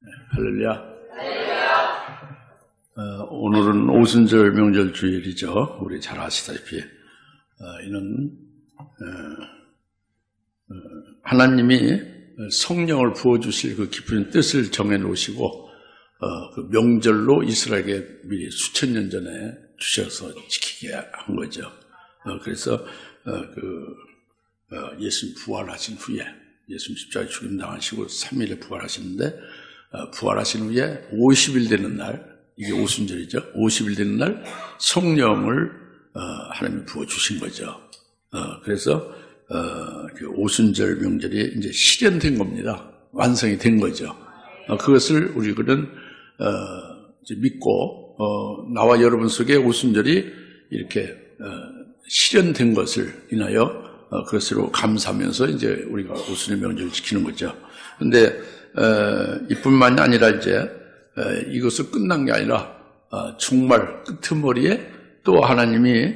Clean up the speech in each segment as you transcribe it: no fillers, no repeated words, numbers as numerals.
할렐루야. 오늘은 오순절 명절 주일이죠. 우리 잘 아시다시피 이는 하나님이 성령을 부어주실 그 깊은 뜻을 정해놓으시고 그 명절로 이스라엘에게 미리 수천 년 전에 주셔서 지키게 한 거죠. 그래서 예수님 부활하신 후에 예수님 십자가에 죽임 당하시고 3일에 부활하시는데 부활하신 후에 50일 되는 날, 이게 오순절이죠. 50일 되는 날 성령을 하나님이 부어주신 거죠. 그래서 그 오순절 명절이 이제 실현된 겁니다. 완성이 된 거죠. 그것을 우리는 이제 믿고 나와 여러분 속에 오순절이 이렇게 실현된 것을 인하여 그것으로 감사하면서 이제 우리가 오순절 명절을 지키는 거죠. 근데 이뿐만이 아니라 이제 이것은 끝난 게 아니라 정말 끄트머리에 또 하나님이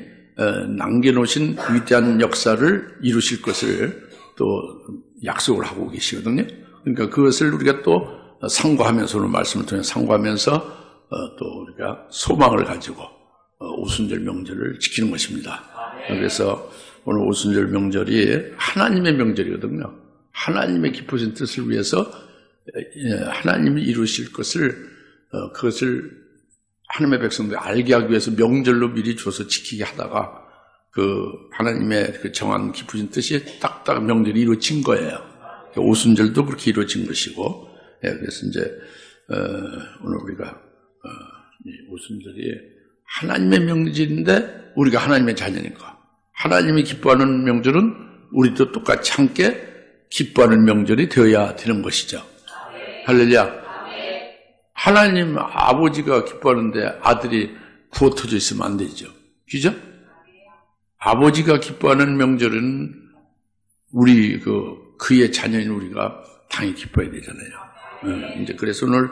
남겨놓으신 위대한 역사를 이루실 것을 또 약속을 하고 계시거든요. 그러니까 그것을 우리가 또 상고하면서 오늘 말씀을 통해 상고하면서 또 우리가 소망을 가지고 오순절 명절을 지키는 것입니다. 그래서 오늘 오순절 명절이 하나님의 명절이거든요. 하나님의 깊으신 뜻을 위해서 하나님이 이루실 것을 그것을 하나님의 백성들이 알게 하기 위해서 명절로 미리 줘서 지키게 하다가 그 하나님의 그 정한 깊으신 뜻이 딱딱 명절이 이루어진 거예요. 오순절도 그렇게 이루어진 것이고, 그래서 이제 오늘 우리가 오순절이 하나님의 명절인데 우리가 하나님의 자녀니까 하나님이 기뻐하는 명절은 우리도 똑같이 함께 기뻐하는 명절이 되어야 되는 것이죠. 할렐루야. 하나님 아버지가 기뻐하는데 아들이 부어터져 있으면 안 되죠. 그죠? 아버지가 기뻐하는 명절은 우리 그의 자녀인 우리가 당연히 기뻐해야 되잖아요. 이제 그래서 오늘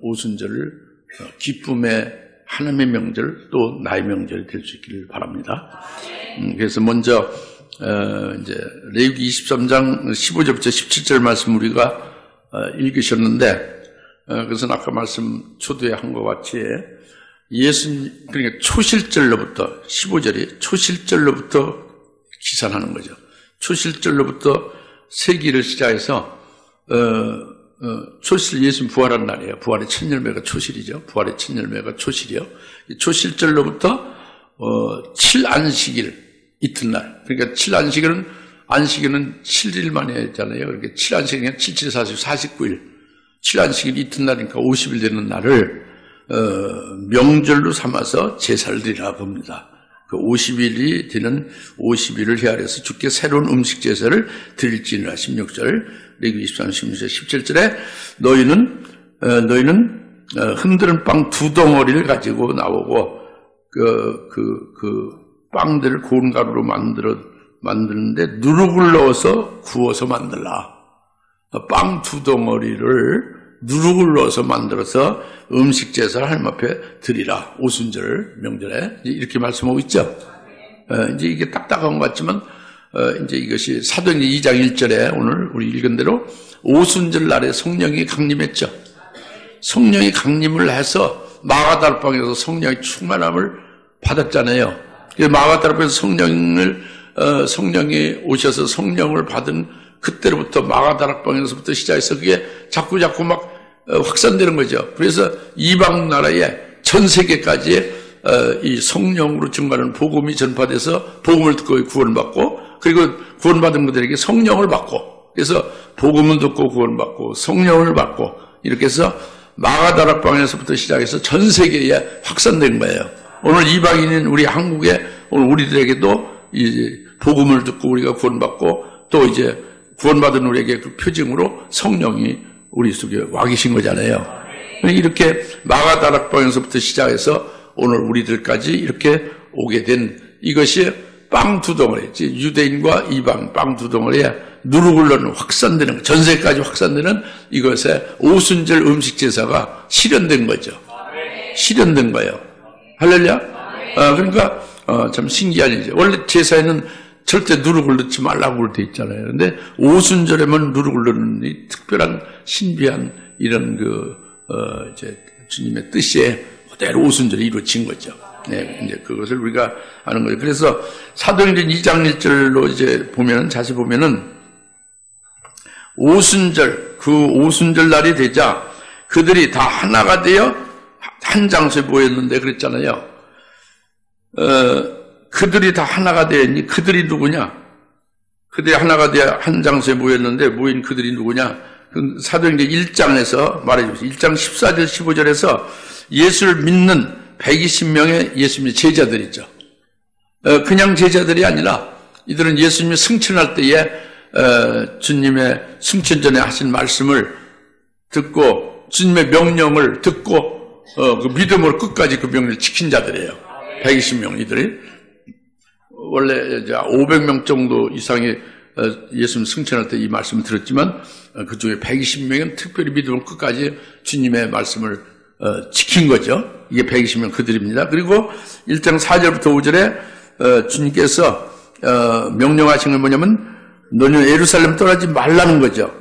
오순절을 기쁨의 하나님의 명절 또 나의 명절이 될 수 있기를 바랍니다. 그래서 먼저 이제 레위기 23장 15절부터 17절 말씀 우리가 읽으셨는데 그것은 아까 말씀 초두에 한 것 같이 예수님 그러니까 초실절로부터 15절이 초실절로부터 기산하는 거죠. 초실절로부터 세기를 시작해서 초실 예수님 부활한 날이에요. 부활의 첫 열매가 초실이죠. 부활의 첫 열매가 초실이요. 초실절로부터 7안식일 이튿날. 그러니까 7안식일은 안식일은 7일 만에 했잖아요. 그러니까 7안식일은 7, 7, 40, 49일. 7안식일 이튿날이니까 50일 되는 날을 명절로 삼아서 제사를 드리라 봅니다. 그 50일이 되는 50일을 헤아려서 주께 새로운 음식 제사를 드릴지니라. 16절, 레위기 23, 16절, 17절에 너희는 흔드는 빵 2덩어리를 가지고 나오고 그 빵들을 고운 가루로 만드는데 누룩을 넣어서 구워서 만들라. 빵 2덩어리를 누룩을 넣어서 만들어서 음식 제사를 하나님 앞에 드리라. 오순절 명절에 이렇게 말씀하고 있죠. 이제 이게 딱딱한 것 같지만 이제 이것이 사도행전 2장 1절에 오늘 우리 읽은 대로 오순절 날에 성령이 강림했죠. 성령이 강림을 해서 마가다락방에서 성령의 충만함을 받았잖아요. 마가다락방에서 성령이 오셔서 성령을 받은 그때로부터 마가다락방에서부터 시작해서 그게 자꾸 막 확산되는 거죠. 그래서 이방 나라에 전 세계까지 이 성령으로 증가하는 복음이 전파돼서 복음을 듣고 구원받고 그리고 구원받은 분들에게 성령을 받고 그래서 복음을 듣고 구원받고 성령을 받고 이렇게 해서 마가다락방에서부터 시작해서 전 세계에 확산된 거예요. 오늘 이방인인 우리 한국에 오늘 우리들에게도 이제 복음을 듣고 우리가 구원받고 또 이제 구원받은 우리에게 그 표징으로 성령이 우리 속에 와 계신 거잖아요. 이렇게 마가다락방에서부터 시작해서 오늘 우리들까지 이렇게 오게 된 이것이 빵 2덩어리, 유대인과 이방 빵 2덩어리에 누룩을 넣는 확산되는, 전 세계까지 확산되는 이것에 오순절 음식 제사가 실현된 거죠. 실현된 거예요. 할렐루야? 그러니까 참 신기한 일이죠. 원래 제사에는 절대 누룩을 넣지 말라고 그렇게 돼 있잖아요. 근데 오순절에만 누룩을 넣는 이 특별한 신비한 이런 이제 주님의 뜻에 그대로 오순절이 이루어진 거죠. 네, 이제 그것을 우리가 아는 거죠. 그래서 사도행전 2장 1절로 이제 보면은, 자세히 보면은, 오순절, 그 오순절 날이 되자 그들이 다 하나가 되어 한 장소에 모였는데 그랬잖아요. 그들이 다 하나가 되었니? 그들이 누구냐? 그들이 하나가 되어 한 장소에 모였는데 모인 그들이 누구냐? 그 사도행전 1장에서 말해주세요. 1장 14절 15절에서 예수를 믿는 120명의 예수님의 제자들이죠. 그냥 제자들이 아니라 이들은 예수님이 승천할 때에 주님의 승천 전에 하신 말씀을 듣고 주님의 명령을 듣고 그 믿음으로 끝까지 그 명령을 지킨 자들이에요. 120명 이들이 원래 이제 500명 정도 이상의 예수님 승천할 때 이 말씀을 들었지만 그 중에 120명은 특별히 믿음으로 끝까지 주님의 말씀을 지킨 거죠. 이게 120명 그들입니다. 그리고 1장 4절부터 5절에 주님께서 명령하신 건 뭐냐면 너는 예루살렘 떠나지 말라는 거죠.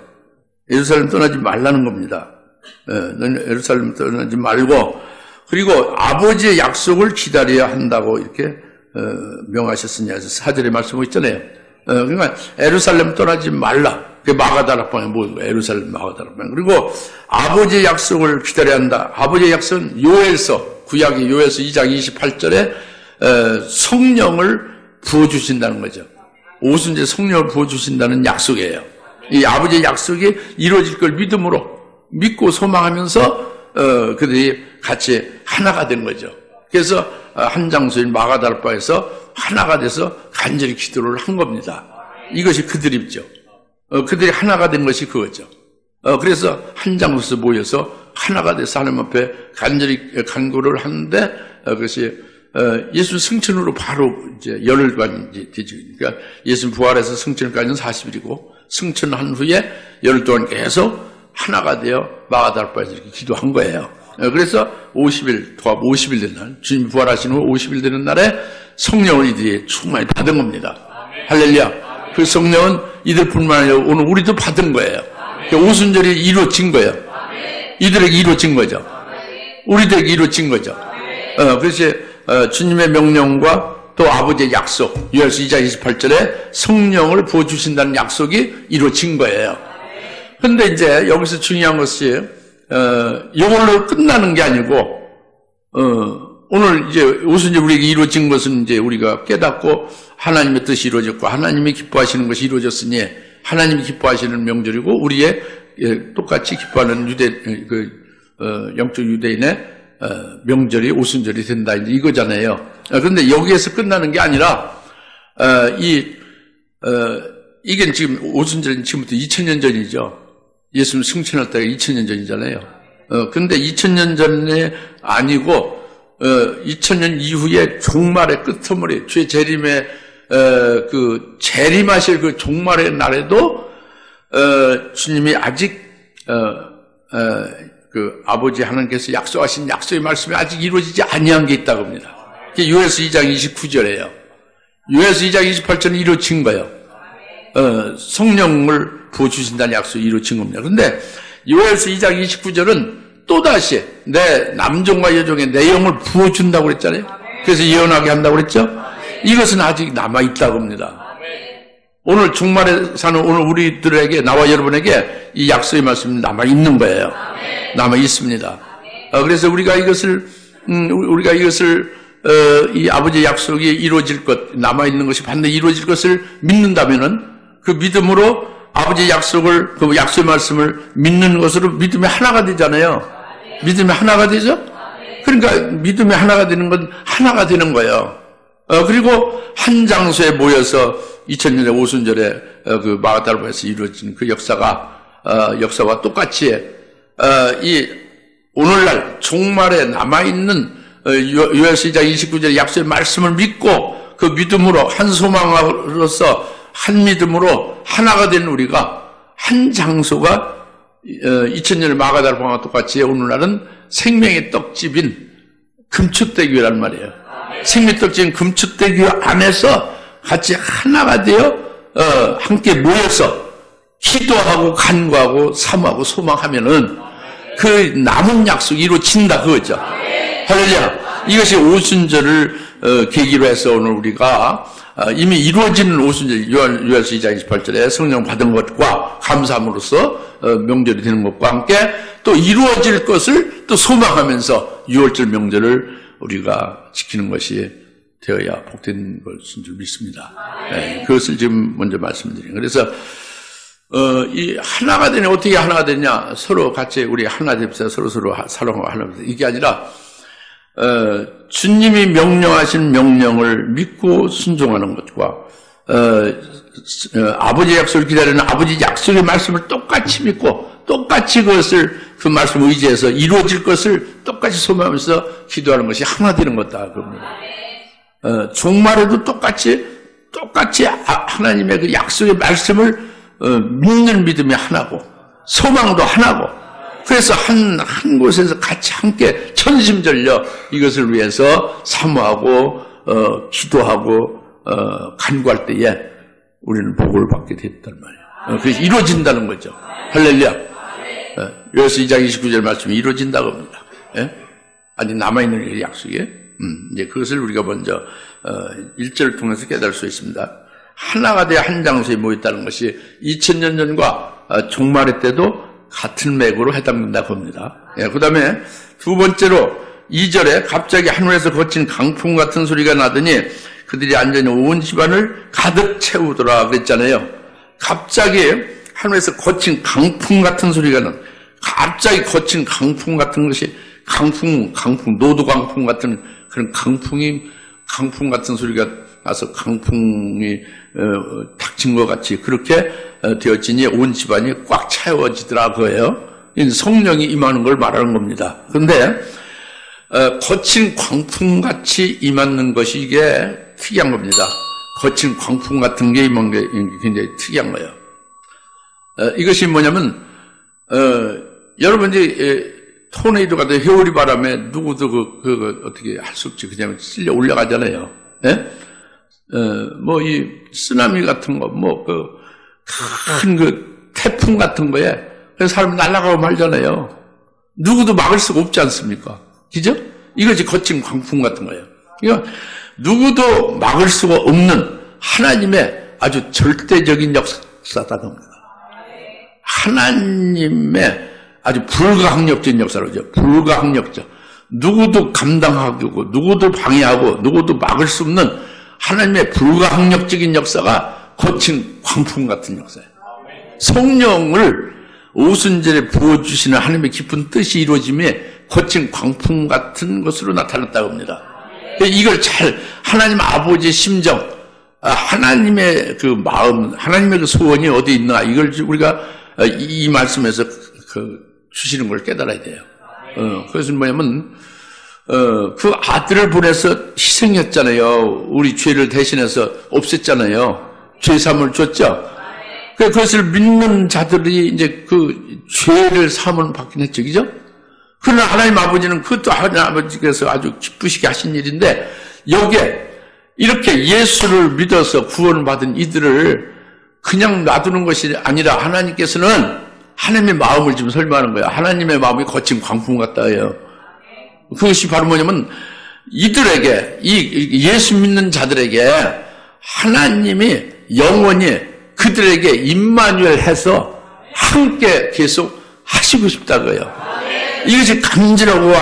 예루살렘 떠나지 말라는 겁니다. 너는 예루살렘 떠나지 말고 그리고 아버지의 약속을 기다려야 한다고 이렇게 명하셨으냐 해서 4절에 말씀하고 있잖아요. 그러니까 예루살렘 떠나지 말라. 그 마가다락방에 모은 거예요. 예루살렘 마가다락방. 그리고 아버지의 약속을 기다려야 한다. 아버지의 약속은 요엘서, 구약의 요엘서 2장 28절에 성령을 부어주신다는 거죠. 오순절 성령을 부어주신다는 약속이에요. 이 아버지의 약속이 이루어질 걸 믿고 소망하면서 그들이 같이 하나가 된 거죠. 그래서 한 장소인 마가다락방에서 하나가 돼서 간절히 기도를 한 겁니다. 이것이 그들이죠. 그들이 하나가 된 것이 그거죠. 그래서 한 장소에서 모여서 하나가 돼서 하나님 앞에 간절히 간구를 하는데 그것이 예수 승천으로 바로 이제 열흘간이 되죠. 그러니까 예수 부활해서 승천까지는 40일이고 승천한 후에 열흘 동안 계속 하나가 되어 마가다락방에서 이렇게 기도한 거예요. 그래서 50일, 도합 50일 되는 날, 주님 부활하신 후 50일 되는 날에 성령을 이들이 충만히 받은 겁니다. 할렐루야. 그 성령은 이들뿐만 아니라 오늘 우리도 받은 거예요. 오순절이 이루어진 거예요. 이들에게 이루어진 거죠. 우리들에게 이루어진 거죠. 그래서 주님의 명령과 또 아버지의 약속, 요엘서 2장 28절에 성령을 부어주신다는 약속이 이루어진 거예요. 근데 이제 여기서 중요한 것이 이걸로 끝나는 게 아니고 오늘 이제 오순절 우리에게 이루어진 것은 이제 우리가 깨닫고 하나님의 뜻이 이루어졌고 하나님이 기뻐하시는 것이 이루어졌으니 하나님이 기뻐하시는 명절이고 우리의 똑같이 기뻐하는 영적 유대인의 명절이 오순절이 된다 이제 이거잖아요. 그런데 여기에서 끝나는 게 아니라 이게 지금 오순절은 지금부터 2000년 전이죠. 예수님 승천할 때가 2000년 전이잖아요. 근데 2000년 전에 아니고 2000년 이후에 종말의 끄트머리, 주의 재림의 그 재림하실 그 종말의 날에도 주님이 아직 그 아버지 하나님께서 약속하신 약속의 말씀이 아직 이루어지지 아니한 게 있다고 합니다. 그게 요엘서 2장 29절이에요. 요엘서 2장 28절은 이루어진 거예요. 성령을 부어주신다는 약속이 이루어진 겁니다. 그런데 요엘서 2장 29절은 또다시 내 남종과 여종의 내 영을 부어준다고 그랬잖아요. 그래서 예언하게 한다고 그랬죠. 이것은 아직 남아있다고 합니다. 오늘 종말에 사는 오늘 우리들에게 나와 여러분에게 이 약속의 말씀이 남아있는 거예요. 남아있습니다. 그래서 우리가 이것을 이 아버지의 약속이 이루어질 것, 남아있는 것이 반드시 이루어질 것을 믿는다면은 그 믿음으로 아버지의 약속을, 그 약속의 말씀을 믿는 것으로 믿음이 하나가 되잖아요. 믿음이 하나가 되죠? 그러니까 믿음이 하나가 되는 건 하나가 되는 거예요. 그리고 한 장소에 모여서 2000년의 오순절에 그 마가다락방에서 이루어진 그 역사와 똑같이 이 오늘날 종말에 남아있는 요엘서 2장 29절의 약속의 말씀을 믿고 그 믿음으로 한 소망으로서 한 믿음으로 하나가 된 우리가 한 장소가 2000년의 마가다락방과 똑같이 오늘날은 생명의 떡집인 금축대교회란 말이에요. 생명의 떡집인 금축대교회 안에서 같이 하나가 되어 함께 모여서 기도하고 간구하고 사모하고 소망하면은 그 남은 약속이 이루어진다 그거죠. 할렐루야. 이것이 오순절을 계기로 해서 오늘 우리가 이미 이루어지는 오순절 요한서 2장 28절에 성령 받은 것과 감사함으로써 명절이 되는 것과 함께 또 이루어질 것을 또 소망하면서 6월절 명절을 우리가 지키는 것이 되어야 복된 것인 줄 믿습니다. 네, 그것을 지금 먼저 말씀드리는. 그래서 이 하나가 되냐, 어떻게 하나가 되냐, 서로 같이 우리 하나 됩시다, 서로 사랑하고 하나 됩시다. 이게 아니라 주님이 명령하신 명령을 믿고 순종하는 것과 아버지의 약속을 기다리는 아버지 약속의 말씀을 똑같이 믿고 똑같이 그 말씀을 의지해서 이루어질 것을 똑같이 소망하면서 기도하는 것이 하나 되는 것다 그럽니다. 종말에도 똑같이 하나님의 그 약속의 말씀을 믿는 믿음이 하나고 소망도 하나고, 그래서 한 곳에서 같이 함께 천심전력 이것을 위해서 사모하고 기도하고 간구할 때에 우리는 복을 받게 됐단 말이에요. 그래서 이루어진다는 거죠. 할렐루야. 요한서 2장 29절 말씀이 이루어진다고 합니다. 아직 남아있는 이 약속이 이제 그것을 우리가 먼저 1절을 통해서 깨달을 수 있습니다. 하나가 되어 한 장소에 모였다는 것이 2000년 전과 종말의 때도 같은 맥으로 해당된다고 합니다. 그 다음에 두 번째로 2절에 갑자기 하늘에서 거친 강풍 같은 소리가 나더니 그들이 앉아있는 온 집안을 가득 채우더라 그랬잖아요. 갑자기 하늘에서 거친 강풍 같은 소리가 갑자기 거친 강풍 같은 것이 강풍, 노도 강풍 같은 그런 강풍 같은 소리가 나서 강풍이 닥친 것 같이 그렇게 되었지니 온 집안이 꽉 채워지더라 그거예요. 성령이 임하는 걸 말하는 겁니다. 그런데 거친 광풍같이 임하는 것이 이게 특이한 겁니다. 거친 광풍 같은 게 임한 게 굉장히 특이한 거예요. 이것이 뭐냐면 여러분이 토네이도 같은 회오리 바람에 누구도 그거 어떻게 할 수 없지. 그냥 쓸려 올라가잖아요. 예? 이 쓰나미 같은 거, 큰 태풍 같은 거에 사람이 날아가고 말잖아요. 누구도 막을 수가 없지 않습니까? 그죠? 이것이 거친 광풍 같은 거예요. 그러니까 누구도 막을 수가 없는 하나님의 아주 절대적인 역사다 겁니다. 하나님의 아주 불가항력적인 역사로죠. 불가항력적. 누구도 감당하고, 누구도 방해하고, 누구도 막을 수 없는 하나님의 불가항력적인 역사가 거친 광풍 같은 역사예요. 성령을 오순절에 부어주시는 하나님의 깊은 뜻이 이루어짐에 거친 광풍 같은 것으로 나타났다고 합니다. 이걸 하나님 아버지의 심정, 하나님의 그 마음, 하나님의 그 소원이 어디 있나, 이걸 우리가 이 말씀에서 주시는 걸 깨달아야 돼요. 그것은 뭐냐면, 그 아들을 보내서 희생했잖아요. 우리 죄를 대신해서 없앴잖아요. 죄사함을 줬죠. 그것을 믿는 자들이 이제 그 죄를 사함을 받긴 했죠. 그죠? 그러나 하나님 아버지는 그것도 하나님 아버지께서 아주 기쁘시게 하신 일인데, 여기에 이렇게 예수를 믿어서 구원을 받은 이들을 그냥 놔두는 것이 아니라 하나님께서는 하나님의 마음을 지금 설명하는 거예요. 하나님의 마음이 거친 광풍 같다예요. 그것이 바로 뭐냐면 이들에게, 이 예수 믿는 자들에게 하나님이 영원히 그들에게 임마누엘 해서 함께 계속 하시고 싶다고요. 이것이 간절하고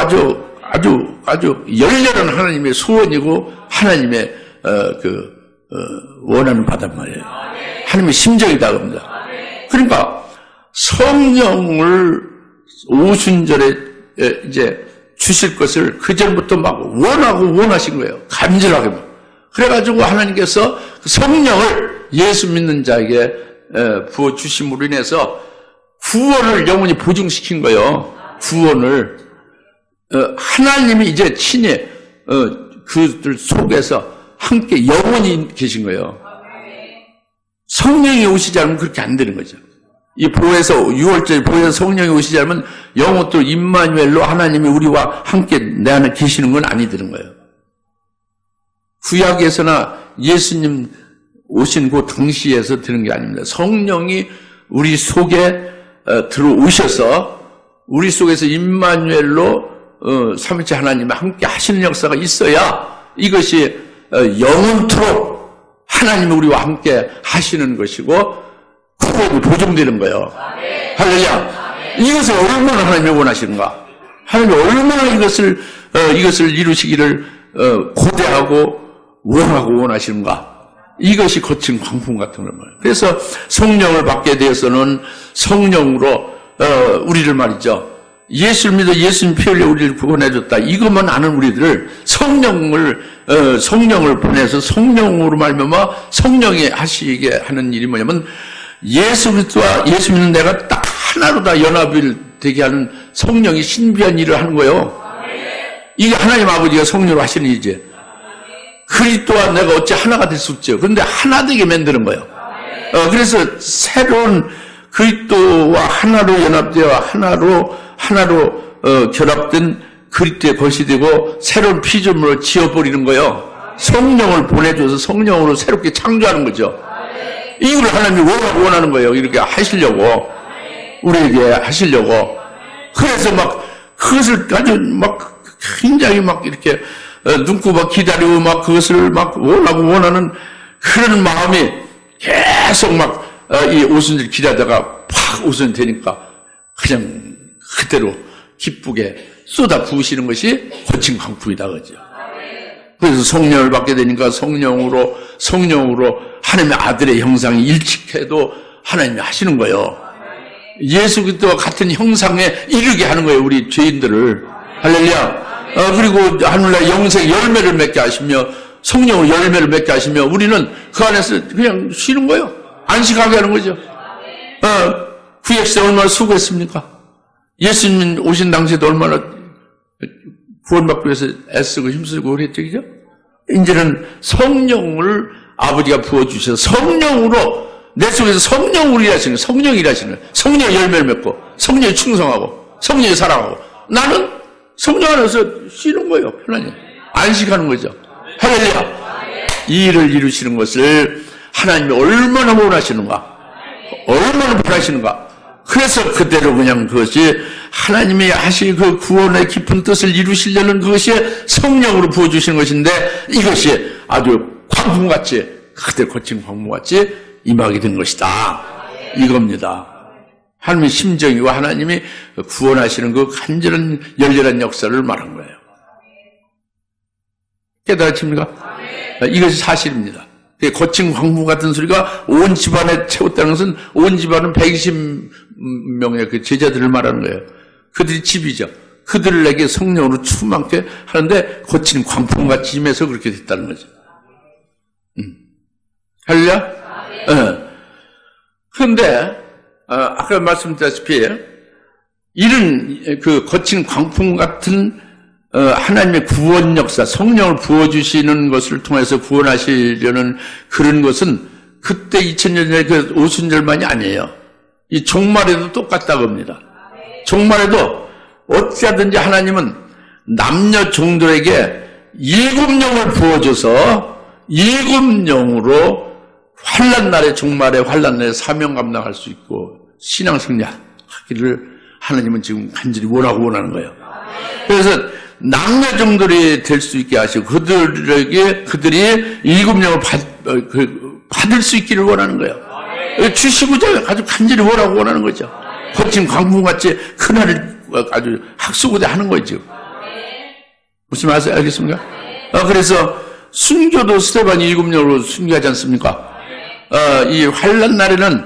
아주 열렬한 하나님의 소원이고 하나님의 원하는 바단 말이에요. 하나님의 심정이다 겁니다. 그러니까 성령을 오순절에 이제 주실 것을 그전부터 막 원하신 거예요. 간절하게. 그래가지고 하나님께서 성령을 예수 믿는 자에게 부어주심으로 인해서 구원을 영원히 보증시킨 거예요. 구원을. 하나님이 이제 친히 그들 속에서 함께 영원히 계신 거예요. 성령이 오시지 않으면 그렇게 안 되는 거죠. 이 보혜서 6월절 보혜서 성령이 오시지 않으면 영원토 임마누엘로 하나님이 우리와 함께 내 안에 계시는 건 아니되는 거예요. 구약에서나 예수님 오신 그 당시에서 되는 게 아닙니다. 성령이 우리 속에 들어오셔서 우리 속에서 임마누엘로 삼위체 하나님과 함께 하시는 역사가 있어야 이것이 영원토록 하나님이 우리와 함께 하시는 것이고 구원이 보증되는 거예요. 할렐루야. 이것을 얼마나 하나님이 원하시는가? 하나님이 얼마나 이것을 이루시기를 고대하고 원하고 원하시는가? 이것이 거친 광풍 같은 거란 말이에요. 그래서 성령을 받게 되어서는 성령으로 우리를 말이죠. 예수를 믿어 예수님 피 흘려 우리를 구원해줬다. 이것만 아는 우리들을 성령을 보내서 성령으로 말미암아 성령이 하시게 하는 일이 뭐냐면 예수 그리스도와 예수 믿는 내가 딱 하나로 다 연합을 되게 하는 성령이 신비한 일을 하는 거예요. 이게 하나님 아버지가 성령으로 하시는 일이지. 그리스도와 내가 어찌 하나가 될 수 없죠. 그런데 하나 되게 만드는 거예요. 그래서 새로운 그리스도와 하나로 연합되어 하나로 결합된 그리스도의 것이 되고 새로운 피조물로 지어버리는 거예요. 성령을 보내줘서 성령으로 새롭게 창조하는 거죠. 이걸 하나님이 원하는 거예요. 이렇게 하시려고 우리에게 하시려고. 그래서 막 그것을 아주 막 굉장히 막 이렇게 눈꼽아 기다리고 막 그것을 막 원하는 그런 마음이 계속 막 이 오순절 기다리다가 팍 오순 되니까 그냥 그대로 기쁘게 쏟아 부으시는 것이 거친 광풍이다 그죠. 그래서 성령을 받게 되니까 성령으로 하나님의 아들의 형상이 일치해도 하나님이 하시는 거예요. 예수 그리스도와 같은 형상에 이르게 하는 거예요. 우리 죄인들을. 할렐루야. 그리고 하늘나라 영생 열매를 맺게 하시며 성령으로 열매를 맺게 하시며 우리는 그 안에서 그냥 쉬는 거예요. 안식하게 하는 거죠. 구약시대 얼마나 수고했습니까? 예수님 오신 당시에도 얼마나 구원받기 위해서 애쓰고 힘쓰고 그랬죠. 그죠? 이제는 성령을 아버지가 부어주셔서 성령으로 내 속에서 성령으로 일하시는 성령의 열매를 맺고 성령에 충성하고 성령에 사랑하고 나는 성령 안에서 쉬는 거예요. 편안히 안식하는 거죠. 할렐루야. 이 일을 이루시는 것을 하나님이 얼마나 원하시는가, 그래서 그대로 그냥 그것이 하나님이 하실 그 구원의 깊은 뜻을 이루시려는 그것이 성령으로 부어주시는 것인데 이것이 아주 광풍같이 그대로 거친 광풍같이 임하게 된 것이다. 이겁니다. 하나님의 심정이고 하나님이 구원하시는 그 간절한 열렬한 역사를 말한 거예요. 깨달으십니까? 이것이 사실입니다. 거친 광풍 같은 소리가 온 집안에 채웠다는 것은 온 집안은 120명의 그 제자들을 말하는 거예요. 그들이 집이죠. 그들에게 성령으로 충만케 하는데 거친 광풍같이 임해서 그렇게 됐다는 거죠. 할렐루야? 그런데 아까 말씀드렸다시피 이런 그 거친 광풍 같은 하나님의 구원 역사, 성령을 부어주시는 것을 통해서 구원하시려는 그런 것은 그때 2000년 전에 그 오순절만이 아니에요. 이 종말에도 똑같다고 합니다. 종말에도 어찌하든지 하나님은 남녀 종들에게 7영을 부어줘서 7영으로 환난날에 종말에 환난날에 사명 감당할 수 있고 신앙 승리하기를 하나님은 지금 간절히 원하는 거예요. 그래서 남녀 종들이 될 수 있게 하시고 그들이 7영을 받을 수 있기를 원하는 거예요. 주시고자 아주 간절히 원하는 거죠. 거친 광풍같이 그날을 아주 학수고대 하는 거죠. 무슨 말씀 알겠습니까? 그래서 순교도 스데반이 7영으로 순교하지 않습니까? 이 환난 날에는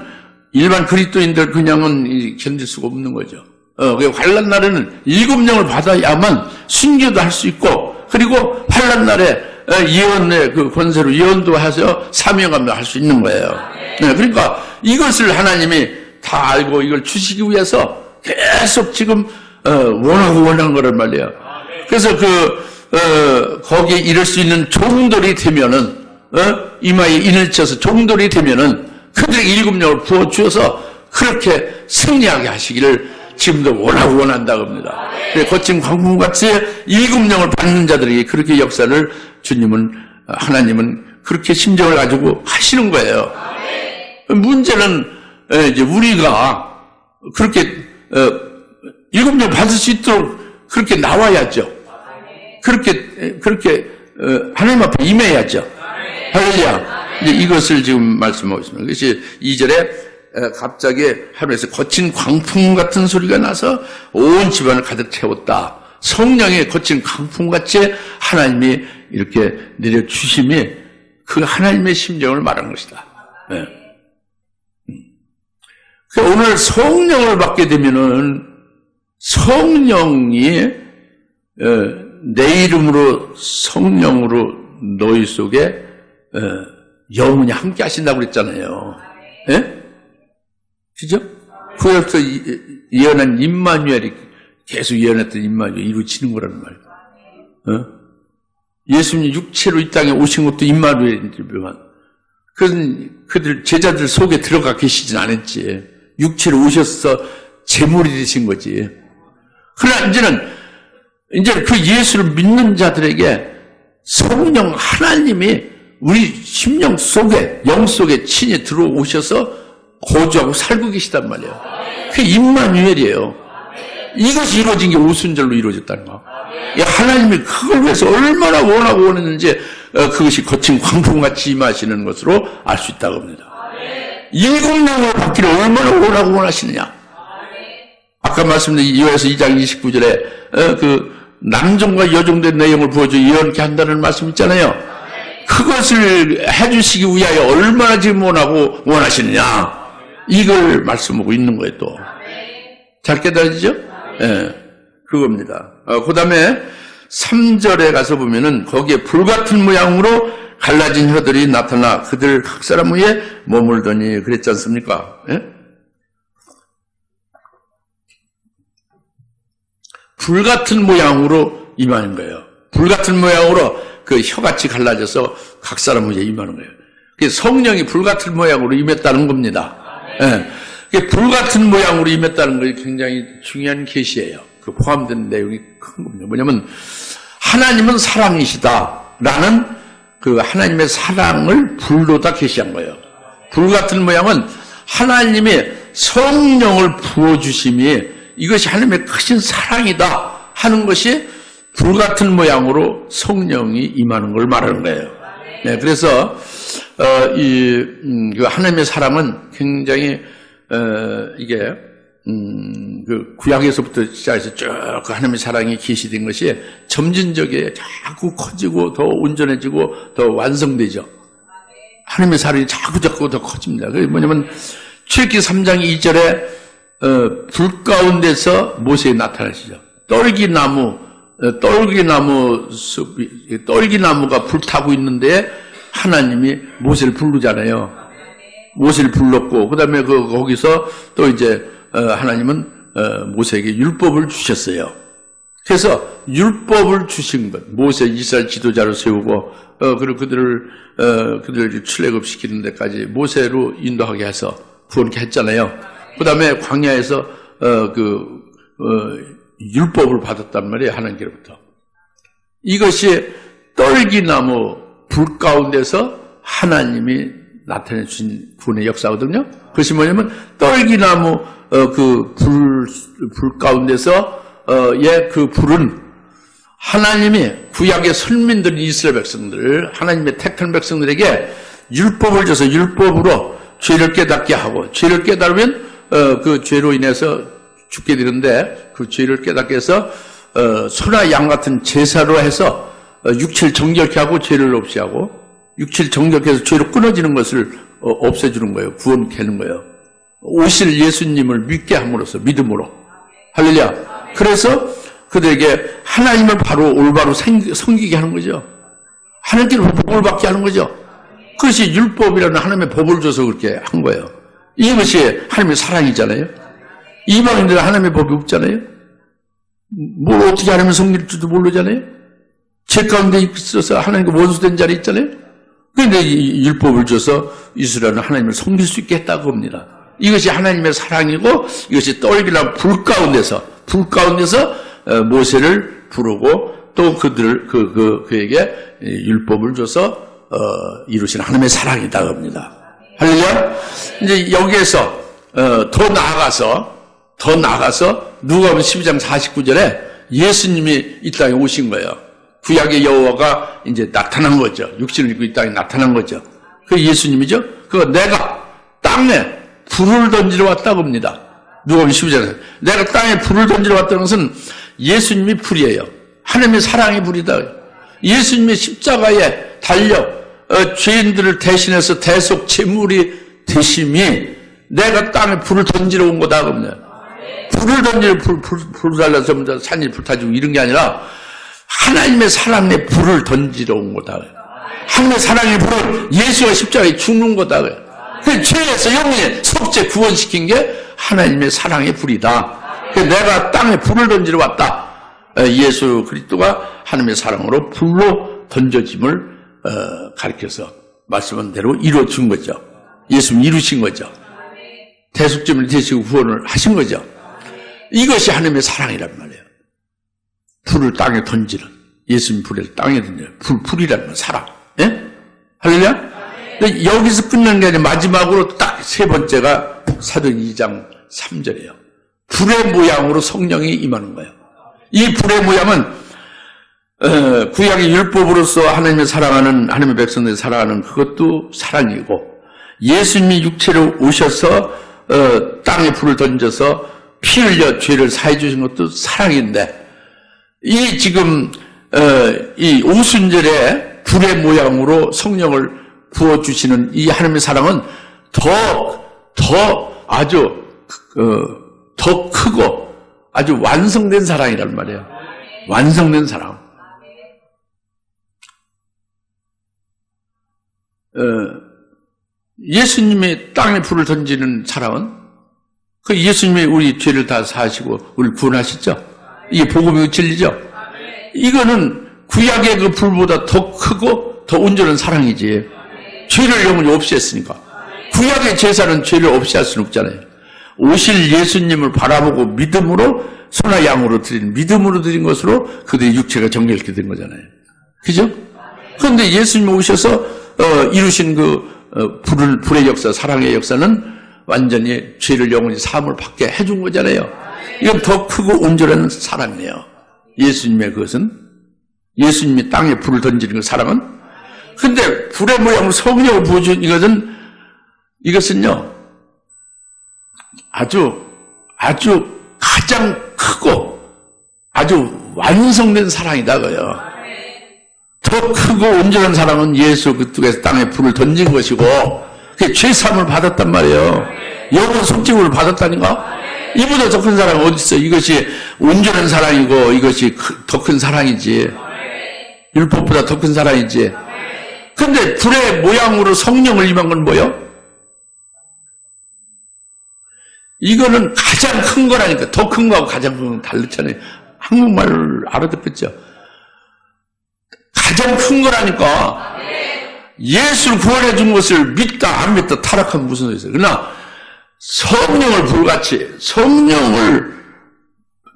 일반 그리스도인들 그냥은 견딜 수가 없는 거죠. 환난 날에는 7영을 받아야만 순교도 할 수 있고, 그리고 환난 날에 예언의 그 권세로 예언도 해서 사명감도 할 수 있는 거예요. 네, 그러니까 이것을 하나님이 다 알고 이걸 주시기 위해서 계속 지금 원하는 거란 말이에요. 그래서 거기에 이를 수 있는 종들이 되면은 이마에 인을 쳐서 종들이 되면은 그들에게 7영을 부어주어서 그렇게 승리하게 하시기를 지금도 원한다고 합니다. 거친 광풍같이 7영을 받는 자들에게 그렇게 역사를 하나님은 그렇게 심정을 가지고 하시는 거예요. 문제는 이제 우리가 그렇게 7명 받을 수 있도록 그렇게 나와야죠. 그렇게 하나님 앞에 임해야죠. 할렐루야. 이제 이것을 지금 말씀하고 있습니다. 그것이 2절에 갑자기 하늘에서 거친 광풍 같은 소리가 나서 온 집안을 가득 채웠다. 성령의 거친 광풍같이 하나님이 이렇게 내려주심이 그 하나님의 심정을 말하는 것이다. 네. 오늘 성령을 받게 되면은 성령이 내 이름으로 성령으로 너희 속에 영원히 함께 하신다고 그랬잖아요. 예? 그죠? 그에서 예언한 임마누엘이 계속 예언했던 임마누엘이 이루어지는 거라는 말이에요. 예수님 육체로 이 땅에 오신 것도 임마누엘이지만 그들 제자들 속에 들어가 계시진 않았지. 육체로 오셔서 제물이 되신 거지. 그러나 이제 그 예수를 믿는 자들에게 성령 하나님이 우리 심령 속에, 영 속에 친히 들어오셔서 거주하고 살고 계시단 말이에요. 그게 임마누엘이에요. 이것이 이루어진 게 오순절로 이루어졌다는 거. 하나님이 그걸 위해서 얼마나 원하고 원했는지 그것이 거친 광풍같이 임하시는 것으로 알 수 있다고 합니다. 7명을 받기를 얼마나 원하고 원하시느냐. 아까 말씀드린 요한서 2장 29절에 그 남종과 여종된 내용을 보여줘 이렇게 한다는 말씀 있잖아요. 그것을 해주시기 위하여 얼마나 지금 원하고 원하시느냐. 이걸 말씀하고 있는 거예요, 또. 잘 깨달아지죠? 예, 그겁니다. 그 다음에 3절에 가서 보면은 거기에 불같은 모양으로 갈라진 혀들이 나타나 그들 각 사람 위에 머물더니 그랬지 않습니까? 예? 불같은 모양으로 임하는 거예요. 불같은 모양으로 그 혀같이 갈라져서 각 사람 위에 임하는 거예요. 성령이 불같은 모양으로 임했다는 겁니다. 예. 불같은 모양으로 임했다는 것이 굉장히 중요한 계시예요. 그 포함된 내용이 큰 겁니다. 뭐냐면 하나님은 사랑이시다라는 그 하나님의 사랑을 불로다 계시한 거예요. 불같은 모양은 하나님이 성령을 부어주심이 이것이 하나님의 크신 사랑이다 하는 것이 불같은 모양으로 성령이 임하는 걸 말하는 거예요. 네, 그래서 그 하나님의 사랑은 굉장히 이게 그 구약에서부터 시작해서 쭉 그 하나님의 사랑이 계시된 것이 점진적에 자꾸 커지고 더 온전해지고 더 완성되죠. 하나님의 사랑이 자꾸 더 커집니다. 그게 뭐냐면 출애굽기 3장 2절에 불 가운데서 모세에 나타나시죠. 떨기나무가 불타고 있는데 하나님이 모세를 부르잖아요. 모세를 불렀고, 그 다음에 거기서 또 이제, 하나님은, 모세에게 율법을 주셨어요. 그래서 율법을 주신 것, 모세 이스라엘 지도자로 세우고, 그리고 그들을 출애굽시키는 데까지 모세로 인도하게 해서 구원케 했잖아요. 그 다음에 광야에서, 율법을 받았단 말이에요, 하나님께로부터. 이것이 떨기나무 불 가운데서 하나님이 나타내 주신 구원의 역사거든요. 그것이 뭐냐면 떨기나무 불 가운데서 그 불은 하나님이 구약의 선민들 이스라엘 백성들 하나님의 택한 백성들에게 율법을 줘서 율법으로 죄를 깨닫게 하고 죄를 깨달으면 그 죄로 인해서 죽게 되는데 그 죄를 깨닫게 해서 소나 양 같은 제사로 해서 육체를 정결케 하고 죄를 없이 하고 육체를 정결케 해서 죄로 끊어지는 것을 없애주는 거예요. 구원케 하는 거예요. 오실 예수님을 믿게 함으로써 믿음으로. 할렐루야. 그래서 그들에게 하나님을 바로 올바로 섬기게 하는 거죠. 하나님께 복을 받게 하는 거죠. 그것이 율법이라는 하나님의 법을 줘서 그렇게 한 거예요. 이것이 하나님의 사랑이잖아요. 이방인들은 하나님의 법이 없잖아요. 뭘 어떻게 하나님을 섬길지도 모르잖아요. 죄 가운데 있어서 하나님과 원수된 자리 있잖아요. 그런데 이 율법을 줘서 이스라엘은 하나님을 섬길 수 있게 했다고 합니다. 이것이 하나님의 사랑이고 이것이 떨기나 불 가운데서 모세를 부르고 또 그에게 율법을 줘서 이루신 하나님의 사랑이다 합니다. 할렐루야. 이제 여기에서 더 나아가서 누가복음 12장 49절에 예수님이 이 땅에 오신 거예요. 구약의 여호와가 이제 나타난 거죠. 육신을 입고 이 땅에 나타난 거죠. 그 예수님이죠. 그거 내가 땅에 불을 던지러 왔다고 합니다. 누가복음 12장에 내가 땅에 불을 던지러 왔다는 것은 예수님이 불이에요. 하나님의 사랑이 불이다. 예수님의 십자가에 달려 죄인들을 대신해서 대속 제물이 되심이 내가 땅에 불을 던지러 온 거다 그럽니다. 불을 던지러 불 달라서 전부 산이 불타지고 이런 게 아니라 하나님의 사랑의 불을 던지러 온 거다. 하나님의 사랑의 불을 예수가 십자가에 죽는 거다. 그 죄에서 영혼의 속죄 구원시킨 게 하나님의 사랑의 불이다. 내가 땅에 불을 던지러 왔다. 예수 그리스도가 하나님의 사랑으로 불로 던져짐을 가르쳐서 말씀한 대로 이루어준 거죠. 예수님 이루신 거죠. 대속죄를 되시고 구원을 하신 거죠. 이것이 하나님의 사랑이란 말이에요. 불을 땅에 던지는 예수님 불을 땅에 던지는 불이란 말이에요. 사랑. 예? 할렐루야? 근데 여기서 끝나는 게 아니라 마지막으로 딱 세 번째가 사도행 2장 3절이에요. 불의 모양으로 성령이 임하는 거예요. 이 불의 모양은 구약의 율법으로서 하나님의 사랑하는 하나님의 백성들이 사랑하는 그것도 사랑이고 예수님이 육체로 오셔서 땅에 불을 던져서 피 흘려 죄를 사해 주신 것도 사랑인데 이 지금 이 오순절에 불의 모양으로 성령을 부어 주시는 이 하나님의 사랑은 아주 더 크고 아주 완성된 사랑이란 말이에요. 완성된 사랑. 예수님이 땅에 불을 던지는 사랑은 그 예수님이 우리 죄를 다 사하시고 우리를 구원하셨죠. 이게 복음이고 진리죠. 이거는 구약의 그 불보다 더 크고 더 온전한 사랑이지. 죄를 영원히 없애했으니까. 구약의 제사는 죄를 없애할 수는 없잖아요. 오실 예수님을 바라보고 믿음으로 소나 양으로 드린 믿음으로 드린 것으로 그들의 육체가 정결케 된 거잖아요. 그죠? 그런데 예수님 오셔서 이루신 그 불의 역사, 사랑의 역사는 완전히 죄를 영원히 사함을 받게 해준 거잖아요. 이건 더 크고 온전한 사랑이에요. 예수님의 그것은 예수님이 땅에 불을 던지는 그 사랑은 근데 불의 모양으로 성령을 부어준 이것은요 아주 가장 크고 아주 완성된 사랑이다고요. 더 크고 온전한 사랑은 예수 그리스도께서 땅에 불을 던진 것이고 그 죄사함을 받았단 말이에요. 영원 속죄를 받았다니까. 이보다 더 큰 사랑은 어디 있어? 이것이 온전한 사랑이고 이것이 더 큰 사랑이지. 율법보다 더 큰 사랑이지. 근데 불의 모양으로 성령을 임한 건 뭐예요? 이거는 가장 큰 거라니까. 더 큰 거하고 가장 큰 건 다르잖아요. 한국말을 알아듣겠죠? 가장 큰 거라니까. 예수를 구원해 준 것을 믿다 안 믿다 타락하면 무슨 소리 있어요. 그러나 성령을 불같이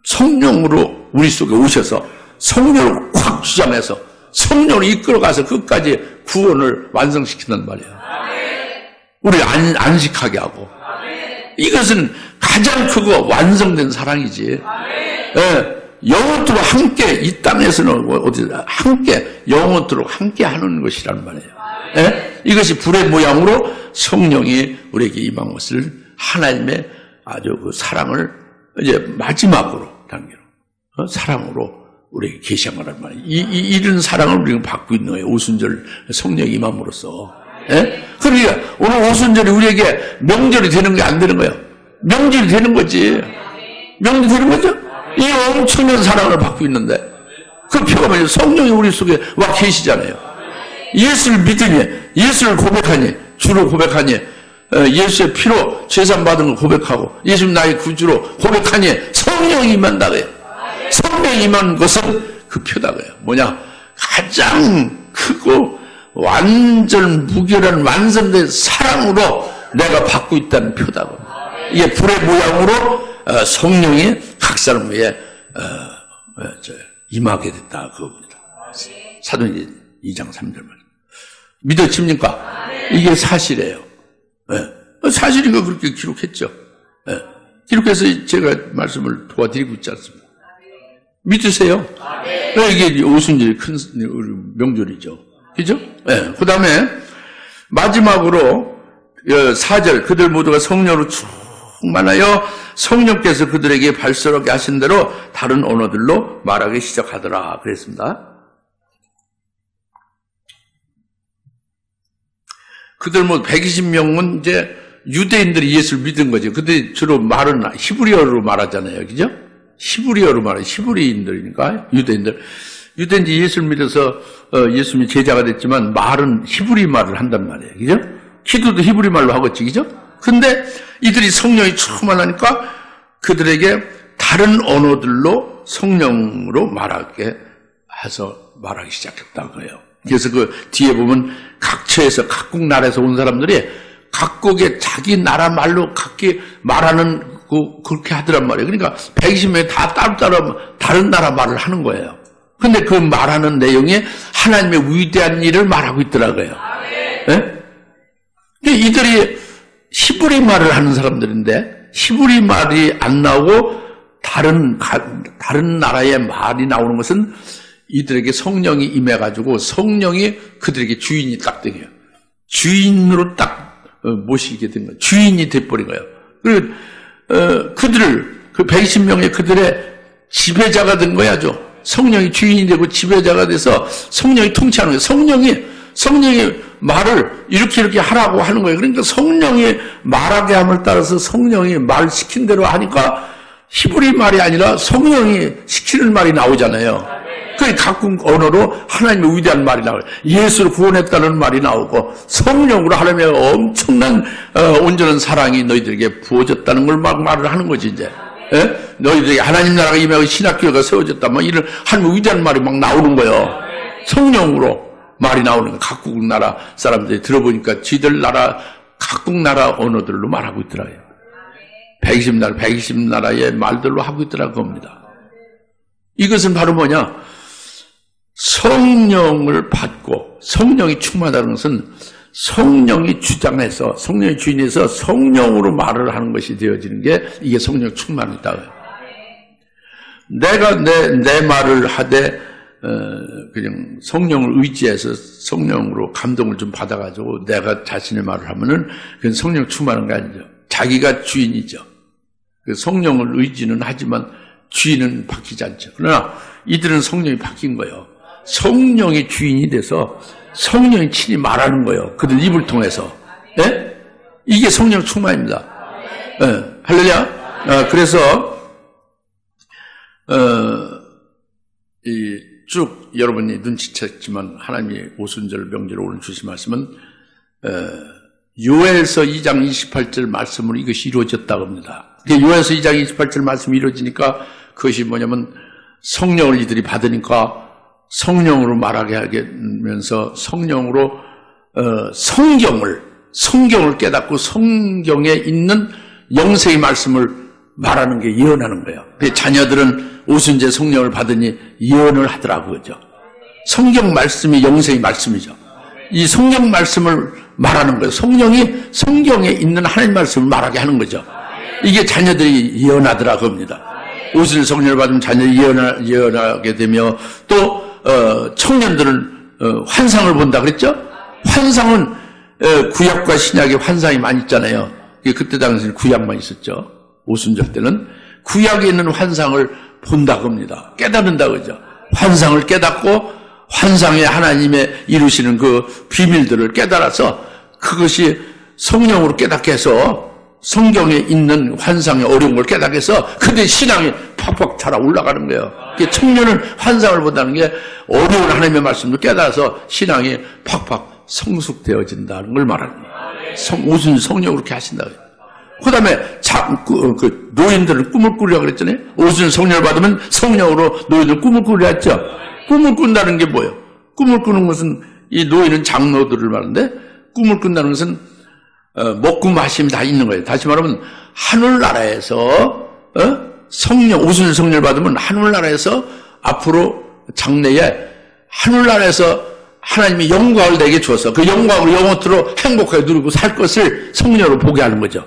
성령으로 우리 속에 오셔서 성령을 확 주장해서 성령을 이끌어가서 끝까지 구원을 완성시킨단 말이에요. 우리 안식하게 하고. 이것은 가장 크고 완성된 사랑이지. 예, 영원토록 함께 이 땅에서는 함께 영원토록 함께 하는 것이란 말이에요. 예? 이것이 불의 모양으로 성령이 우리에게 임한 것을 하나님의 아주 그 사랑을 이제 마지막으로 단계로 사랑으로 우리에게 계시한 거란 말이에요. 이런 사랑을 우리가 받고 있는 거예요. 오순절 성령이 임함으로써. 예? 그러니까 오늘 오순절이 우리에게 명절이 되는 게 안 되는 거예요. 명절이 되는 거지. 명절이 되는 거죠. 이 엄청난 사랑을 받고 있는데 그 표가 뭐냐? 성령이 우리 속에 와 계시잖아요. 예수를 믿으니, 예수를 고백하니, 주로 고백하니, 예수의 피로 죄산 받은 걸 고백하고 예수님 나의 구주로 고백하니 성령이 임한다고요. 성령이 임한 것은 그 표다고요. 뭐냐? 가장 크고 완전 무결한 완성된 사랑으로 내가 받고 있다는 표다고. 이게 불의 모양으로 성령이 각 사람 위에 임하게 됐다 그겁니다. 사도행전 2장 3절 말. 믿어집니까? 이게 사실이에요. 예. 사실이니까 그렇게 기록했죠. 예. 기록해서 제가 말씀을 도와드리고 있지 않습니까? 믿으세요? 이게 오순절이 큰 명절이죠. 그죠? 예. 그 다음에 마지막으로 4절 그들 모두가 성령으로 충만하여 성령께서 그들에게 발설하게 하신 대로 다른 언어들로 말하기 시작하더라 그랬습니다. 그들 뭐 120명은 이제 유대인들이 예수를 믿은 거죠. 근데 주로 말은 히브리어로 말하잖아요. 그죠? 히브리어로 말해요. 히브리인들이니까 유대인들. 유대인들이 예수를 믿어서 예수님이 제자가 됐지만 말은 히브리 말을 한단 말이에요. 그죠? 기도도 히브리 말로 하겠지. 그죠? 근데 이들이 성령이 충만하니까 그들에게 다른 언어들로 성령으로 말하게 해서 말하기 시작했다는 거예요. 그래서 그 뒤에 보면 각처에서 각국 나라에서 온 사람들이 각국의 자기 나라 말로 각기 말하는 그렇게 하더란 말이에요. 그러니까 120명이 다 따로따로 다른 나라 말을 하는 거예요. 근데 그 말하는 내용이 하나님의 위대한 일을 말하고 있더라고요. 네? 이들이 히브리 말을 하는 사람들인데 히브리 말이 안 나오고 다른 나라의 말이 나오는 것은 이들에게 성령이 임해가지고 성령이 그들에게 주인이 딱 되게요. 주인으로 딱 모시게 된 거예요. 주인이 돼버린 거예요. 그리고 그 120명의 그들의 지배자가 된 거야죠. 성령이 주인이 되고 지배자가 돼서 성령이 통치하는 거예요. 성령이 말을 이렇게 하라고 하는 거예요. 그러니까 성령이 말하게 함을 따라서 성령이 말 시킨 대로 하니까 히브리 말이 아니라 성령이 시키는 말이 나오잖아요. 그 각국 언어로 하나님의 위대한 말이 나와요. 예수를 구원했다는 말이 나오고 성령으로 하나님의 엄청난 온전한 사랑이 너희들에게 부어졌다는 걸 막 말을 하는 거지 이제. 예? 너희들에게 하나님 나라가 임하고 신학교가 세워졌다. 막 이런 하나님의 위대한 말이 막 나오는 거예요. 성령으로 말이 나오는 거예요. 각국 나라 사람들이 들어보니까 지들 나라 각국 나라 언어들로 말하고 있더라고요. 120나라의 말들로 하고 있더라고 겁니다. 이것은 바로 뭐냐? 성령을 받고 성령이 충만하다는 것은 성령이 주장해서 성령의 주인에서 성령으로 말을 하는 것이 되어지는 게 이게 성령 충만이다. 내가 내 말을 하되 그냥 성령을 의지해서 성령으로 감동을 좀 받아가지고 내가 자신의 말을 하면은 그건 성령 충만한 게 아니죠. 자기가 주인이죠. 그 성령을 의지는 하지만 주인은 바뀌지 않죠. 그러나 이들은 성령이 바뀐 거예요. 성령이 주인이 돼서 성령이 친히 말하는 거예요. 그들 입을 통해서. 예? 이게 성령 충만입니다. 예. 할렐루야. 그래서 쭉 여러분이 눈치챘지만 하나님이 오순절 명절 오늘 주신 말씀은 요엘서 2장 28절 말씀으로 이것이 이루어졌다고 합니다. 요엘서 2장 28절 말씀이 이루어지니까 그것이 뭐냐면 성령을 이들이 받으니까 성령으로 말하게 하면서 성령으로 성경을 깨닫고 성경에 있는 영생의 말씀을 말하는 게 예언하는 거예요. 자녀들은 오순절 성령을 받으니 예언을 하더라고요. 그죠? 성경 말씀이 영생의 말씀이죠. 이 성경 말씀을 말하는 거예요. 성령이 성경에 있는 하나님 말씀을 말하게 하는 거죠. 이게 자녀들이 예언하더라고 합니다. 오순절 성령을 받으면 자녀들이 예언하게 되며 또 청년들은 환상을 본다 그랬죠? 환상은 구약과 신약에 환상이 많이 있잖아요. 그때 당시에는 구약만 있었죠. 오순절 때는 구약에 있는 환상을 본다고 합니다. 깨닫는다 그러죠. 환상을 깨닫고 환상에 하나님의 이루시는 그 비밀들을 깨달아서 그것이 성령으로 깨닫게 해서 성경에 있는 환상의 어려운 걸 깨닫게 해서 근데 신앙이 팍팍 자라 올라가는 거예요. 청년은 환상을 본다는 게 어려운 하나님의 말씀을 깨달아서 신앙이 팍팍 성숙되어진다는 걸 말하는 거예요. 오순절 성령으로 그렇게 하신다. 그 다음에 노인들은 꿈을 꾸리라고 그랬잖아요. 오순절 성령을 받으면 성령으로 노인들은 꿈을 꾸리라 했죠. 꿈을 꾼다는 게 뭐예요? 꿈을 꾸는 것은 이 노인은 장로들을 말하는데 꿈을 꾼다는 것은 먹고 마심이 다 있는 거예요. 다시 말하면 하늘나라에서 오순절 성령을 받으면 하늘나라에서 앞으로 장래에 하늘나라에서 하나님이 영광을 내게 주어서 그 영광을 영원토록 행복하게 누리고 살 것을 성령으로 보게 하는 거죠.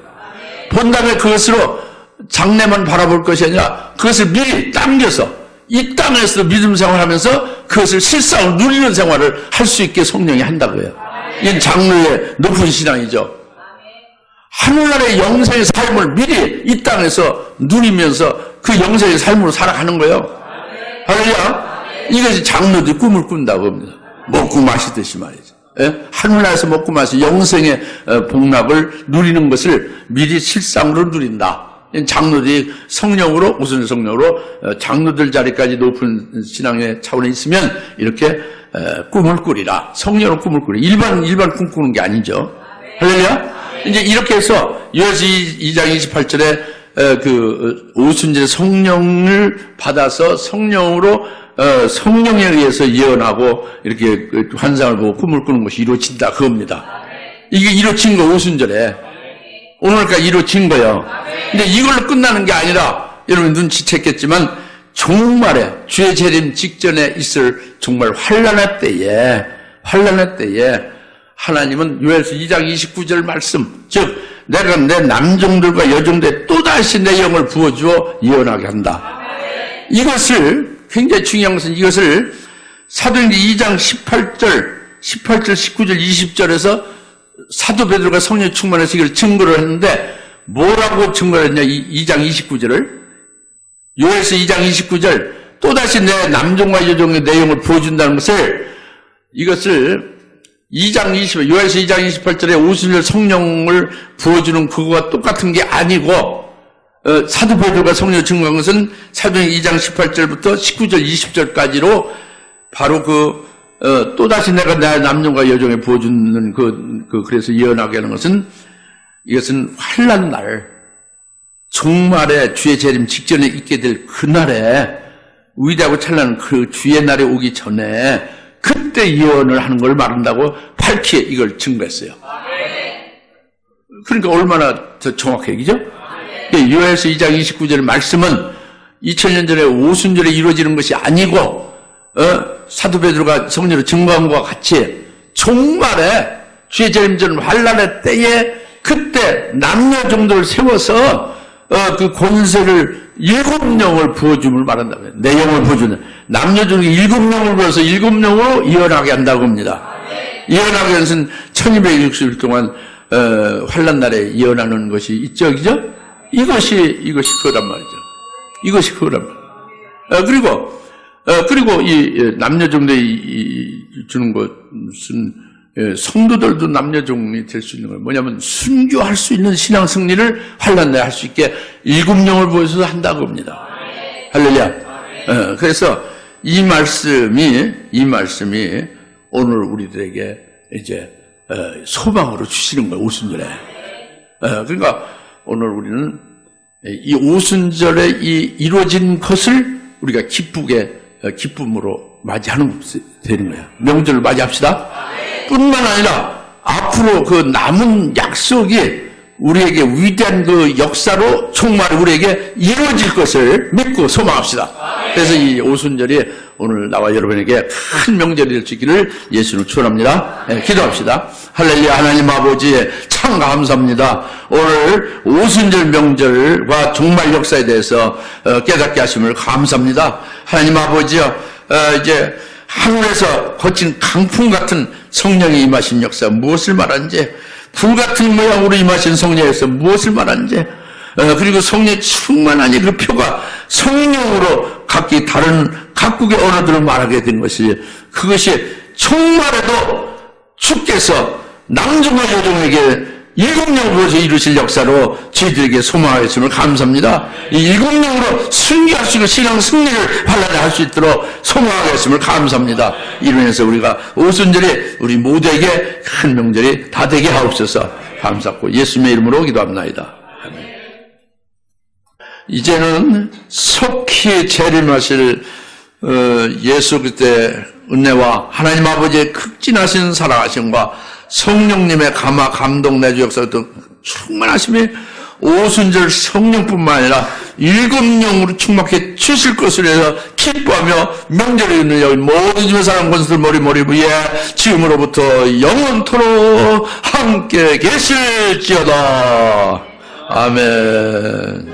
본 다음에 그것으로 장래만 바라볼 것이 아니라 그것을 미리 당겨서 이 땅에서 믿음 생활하면서 그것을 실상으로 누리는 생활을 할 수 있게 성령이 한다고요. 이건 장로의 높은 신앙이죠. 하늘나라의 영생의 삶을 미리 이 땅에서 누리면서 그 영생의 삶으로 살아가는 거예요. 할렐루야. 이것이 장로들이 꿈을 꾼다고 합니다. 먹고 마시듯이 말이죠. 예? 하늘나라에서 먹고 마시 영생의 복락을 누리는 것을 미리 실상으로 누린다. 장로들이 성령으로, 우선 성령으로 장로들 자리까지 높은 신앙의 차원에 있으면 이렇게 꿈을 꾸리라. 성령으로 꿈을 꾸리. 일반 꿈 꾸는 게 아니죠. 할렐루야. 이제 이렇게 해서 요한일서 2장 28절에 그 오순절에 성령을 받아서 성령으로 성령에 의해서 예언하고 이렇게 환상을 보고 꿈을 꾸는 것이 이루어진다 그겁니다. 이게 이루어진 거 오순절에 오늘까지 이루어진 거예요. 근데 이걸로 끝나는 게 아니라 여러분 눈치챘겠지만 종말에 주의 재림 직전에 있을 정말 환난의 때에 하나님은 요한일서 2장 29절 말씀, 즉 내가 내 남종들과 여종들에 또다시 내 영을 부어주어 예언하게 한다. 이것을 굉장히 중요한 것은 이것을 사도행전 2장 18절, 19절, 20절에서 사도 베드로가 성령 충만해서 이걸 증거를 했는데 뭐라고 증거를 했냐? 2장 29절을 요한일서 2장 29절 또다시 내 남종과 여종의 내 영을 부어준다는 것을 이것을 2장 20, 요한일서 2장 28절에 오순절 성령을 부어주는 그거와 똑같은 게 아니고 사도 베드로가 성령을 증거한 것은 사도행전 2장 18절부터 19절 20절까지로 바로 또다시 내가 내 남녀과 여종에 부어주는 그래서 예언하게 하는 것은 이것은 환난 날 종말에 주의 재림 직전에 있게 될 그날에 위대하고 찬란한 그 주의 날이 오기 전에 그때 예언을 하는 걸 말한다고 밝히 이걸 증거했어요. 그러니까 얼마나 더 정확해, 그죠? 요한일서 2장 29절의 말씀은 2000년 전에 오순절에 이루어지는 것이 아니고 사도 베드로가 성령으로 증거한 것과 같이 종말에 주의 재림 전 환난의 때에 그때 남녀 정도를 세워서 그 권세를 7명을 부어줌을 말한다고요. 내 영을 부어주는 남녀 중에 7명을 부어서 7명으로 예언하게 한다고 합니다. 예언하게 하는 것은 1260일 동안 환난 날에 예언하는 것이 있죠, 그죠? 이것이 그거란 말이죠. 이것이 그거란 말이에요. 그리고 이 남녀종들이 주는 것은 성도들도 남녀종이 될 수 있는 거예요. 뭐냐면 순교할 수 있는 신앙 승리를 환난에 할 수 있게 7명을 보여서 한다고 합니다. 할렐루야. 그래서 이 말씀이 오늘 우리들에게 이제 소망으로 주시는 거예요. 오순절에. 그러니까 오늘 우리는 이 오순절에 이 이루어진 것을 우리가 기쁨으로 맞이하는 것이 되는 거예요. 명절을 맞이합시다. 뿐만 아니라 앞으로 그 남은 약속이 우리에게 위대한 그 역사로 정말 우리에게 이루어질 것을 믿고 소망합시다. 그래서 이 오순절이 오늘 나와 여러분에게 큰 명절이 될 수 있기를 예수는 축원합니다. 기도합시다. 할렐루야. 하나님 아버지 참 감사합니다. 오늘 오순절 명절과 종말 역사에 대해서 깨닫게 하심을 감사합니다. 하나님 아버지요, 이제 하늘에서 거친 강풍 같은 성령이 임하신 역사 무엇을 말하는지, 불같은 모양으로 임하신 성령에서 무엇을 말하는지, 그리고 성령의 충만하니 그 표가 성령으로 각기 다른 각국의 언어들을 말하게 된 것이, 그것이 종말에도 주께서 남종과 여종에게 7명으로 이루실 역사로 저희들에게 소망하였음을 감사합니다. 이 7명으로 승리할 수 있는 신앙 승리를 환난에 할 수 있도록 소망하였음을 감사합니다. 이로 인해서 우리가 오순절이 우리 모두에게 큰 명절이 다 되게 하옵소서. 감사하고 예수님의 이름으로 기도합나이다. 아멘. 이제는 속히 재림하실 예수 그리스도의 은혜와 하나님 아버지의 극진하신 사랑하심과 성령님의 감화 감동 내주 역사도 충만하심이 오순절 성령뿐만 아니라 일곱 영으로 충만케 주실 것을 해서 기뻐하며 명절에 있는 여기 모든 집에 사는 권수들 머리 위에 지금으로부터 영원토록 함께 계실지어다. 아멘.